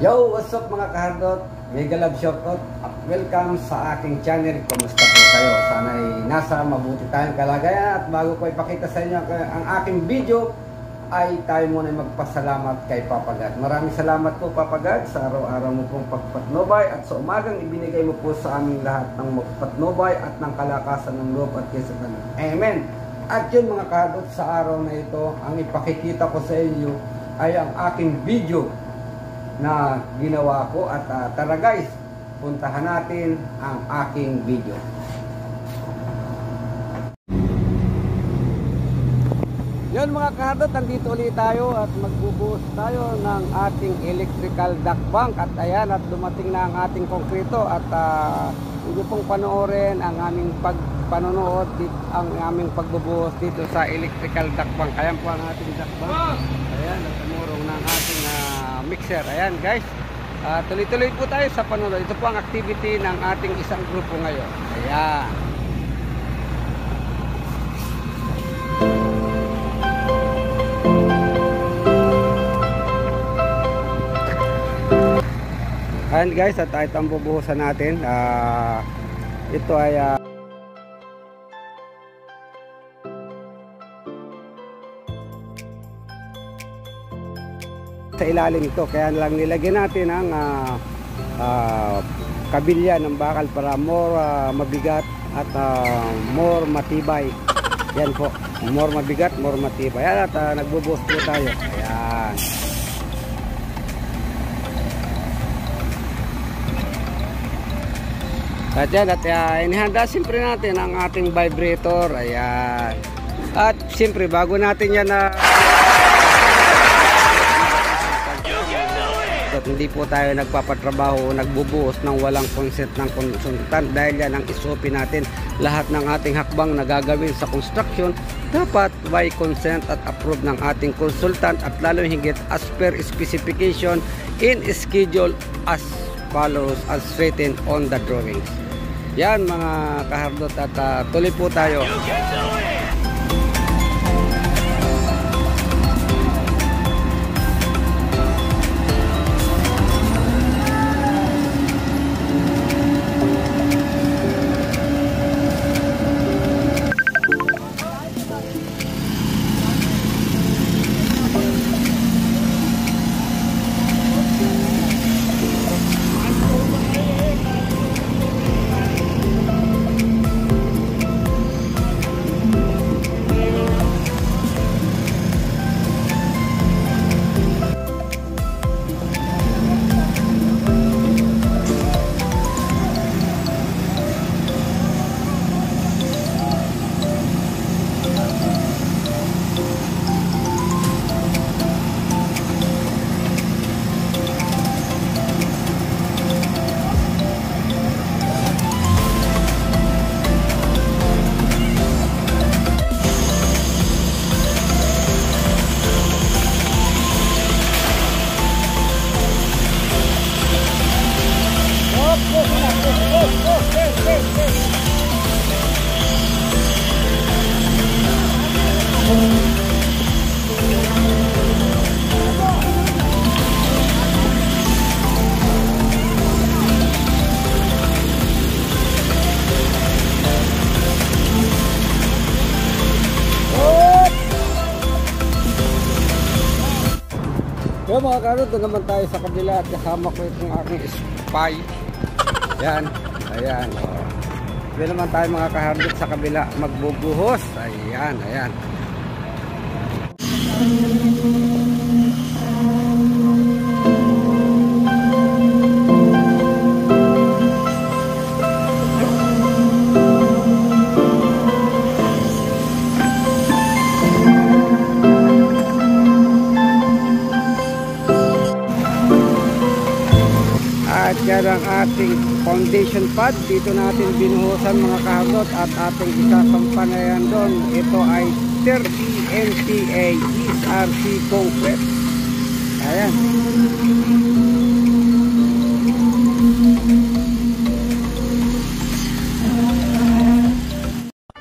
Yo, what's up mga kahardot? Mega love shoutout at welcome sa aking channel. Kumusta po kayo? Sana'y nasa mabuti tayong kalagayan. At bago ko ipakita sa inyo ang aking video, ay tayo muna magpasalamat kay Papa God. Maraming salamat po Papa God sa araw-araw mo pong pagpatnubay at sa umagang ibinigay mo po sa aming lahat ng magpatnubay at ng kalakasan ng loob at kasipan. Amen! At yun mga kahardot, sa araw na ito, ang ipakikita ko sa inyo ay ang aking video na ginawa ko at tara guys, puntahan natin ang aking video. Yun mga kahardot, nandito ulit tayo at magbubuhos tayo ng ating electrical duct bank at ayan, at dumating na ang ating konkreto at hindi pong panoorin ang aming panonood ang aming pagbubuhos dito sa electrical duct bank. Ayan po ang ating duct bank. Ayan, at tumurong ng ating mixer. Ayan guys, tuloy-tuloy po tayo sa panonood. Ito po ang activity ng ating isang grupo ngayon. Ayan. Ayan guys, at ito ang bubuhusan natin. Ito ay sa ilalim ito, kaya lang nilagyan natin ang kabilya ng bakal para more mabigat at more matibay. Yan po, more mabigat, more matibay. Ayan, at nagbubuhos po tayo. Ayan. At yan, at inihanda siyempre natin ang ating vibrator. Ayan. At siyempre bago natin yan at hindi po tayo nagpapatrabaho, nagbubuhos ng walang consent ng konsultant, dahil yan ang SOP natin. Lahat ng ating hakbang na gagawin sa construction dapat by consent at approve ng ating consultant, at lalo higit as per specification in schedule as follows as written on the drawings. Yan mga kahardot, at tuloy po tayo. So mga karot, doon naman tayo sa kabila at kasama ko itong aking spy. Yan, ayan. Doon naman tayo mga kahardot sa kabila magbubuhos. Ayan, ayan. At yan ang ating foundation pad. Dito natin binuhusan mga kahardot, at ating isasampanayan doon. Ito ay 30 NTA SRC concrete. Ayan.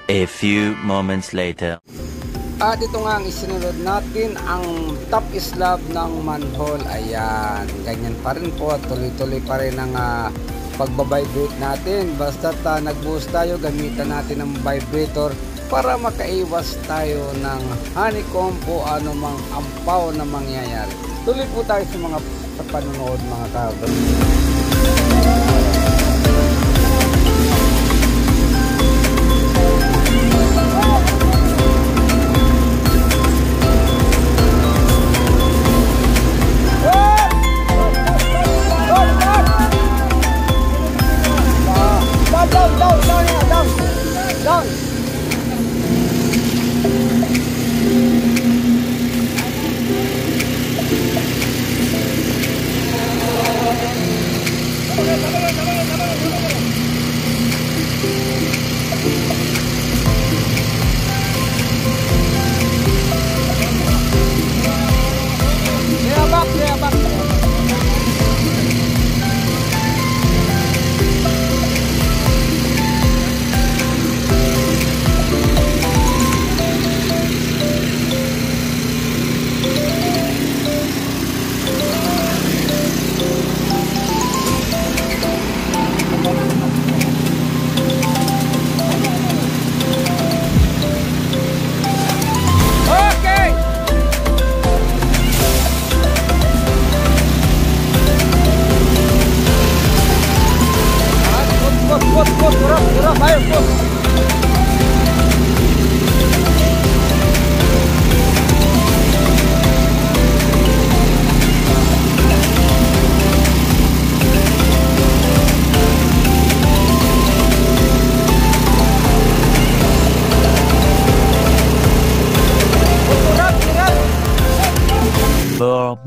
A few moments later. At ito nga ang isinunod natin, ang top slab ng manhole. Ayan, ganyan pa rin po, tuloy-tuloy pa rin ang pagbabibrate natin. Basta nag-boost tayo, gamitan natin ng vibrator para makaiwas tayo ng honeycomb o anumang ampaw na mangyayari. Tuloy po tayo sa panonood mga kabro. Down!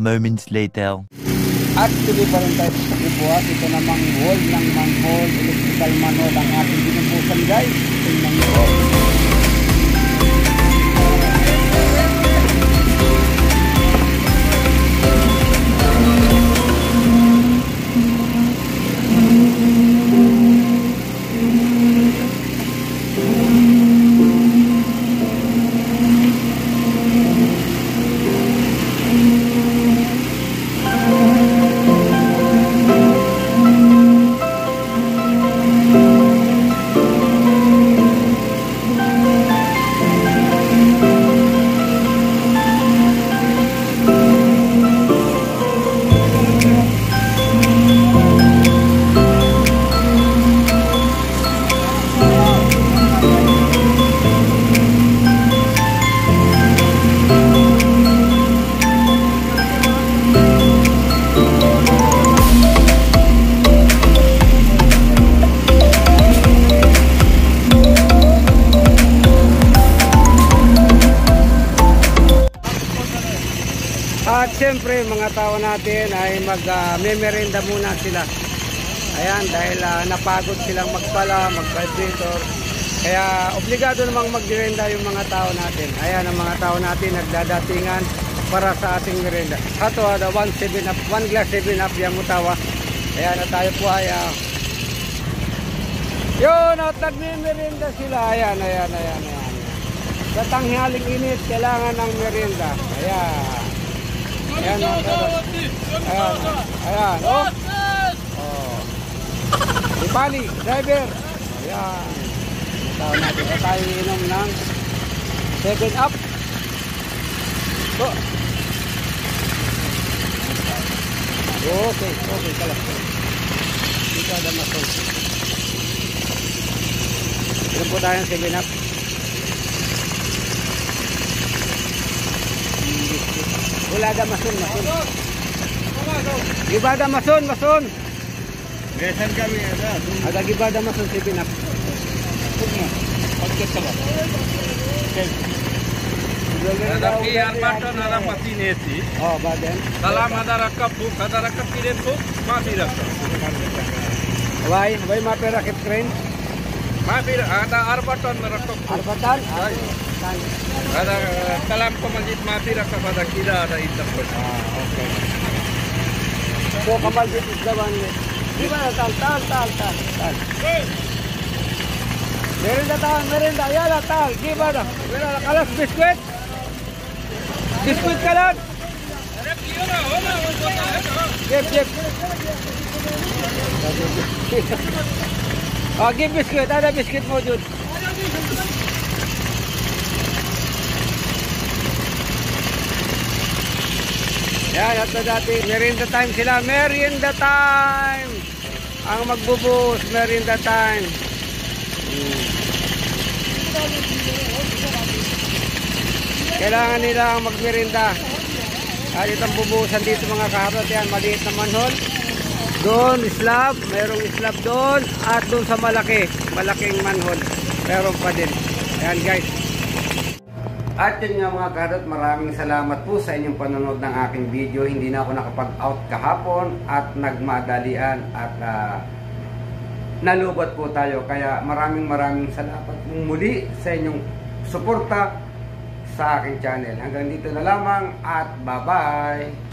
Moments later. At tuloy pa rin tayo sa pagbubuhat. Ito namang wall ng manhole, electrical manhole ang ating binubusan guys. Tingnan nyo. At syempre mga tao natin ay mag-memerenda muna sila. Ayan, dahil napagod silang magpala, mag-vibrator. Kaya obligado namang mag-merenda yung mga tao natin. Ayan, ang mga tao natin nagdadatingan para sa ating merenda. Ato, 1 glass 7 up yan mutawa. Ayan, na tayo po ay yun, at nagme-merenda sila. Ayan. Sa tanghaling init, kailangan ng merenda. Ayan. Ayan, oh. Ipali, driver. Ayan. Tawag natin pa tayo inom ng 7 up. So. Okay, kalas. Dito ada masol. Inom po tayo ng 7 up. Wala ada masun. Gibada masun. Besan kami ada. Ada gibada masun si pinap. Pagkat ka ba? Ada PR button, ada mesin AC. Oh, badan. Dalam ada rakap kirim tu, masih rakap. Why mape rakit crane? Mape ada arbatan rakap. Arbatan? Ada kalam masjid mape rakap ada kira ada itak. Okay. So kamal jit isdawan ni. Di ba tal. Merenda. Yala tal. Gimana? Merenda kalas biskuit. Biskuit ka lang. Jeep. Oh, give biscuit. Ada biscuit mo, Jude. Yan, at na dati. Merienda time sila. Merienda time! Ang magbubuhos, merienda time. Kailangan nila ang magmerienda. At itong bubuhusan dito mga kaharot. Yan, maliit na manhole. Doon, slab. Mayroong slab doon. At doon sa malaking manhole. Meron pa din. Yan guys. At yun nga mga kaharot, maraming salamat po sa inyong panonood ng aking video. Hindi na ako nakapag-out kahapon at nagmadalian at nalubat po tayo. Kaya maraming salamat muli sa inyong suporta sa aking channel. Hanggang dito na lamang at bye-bye!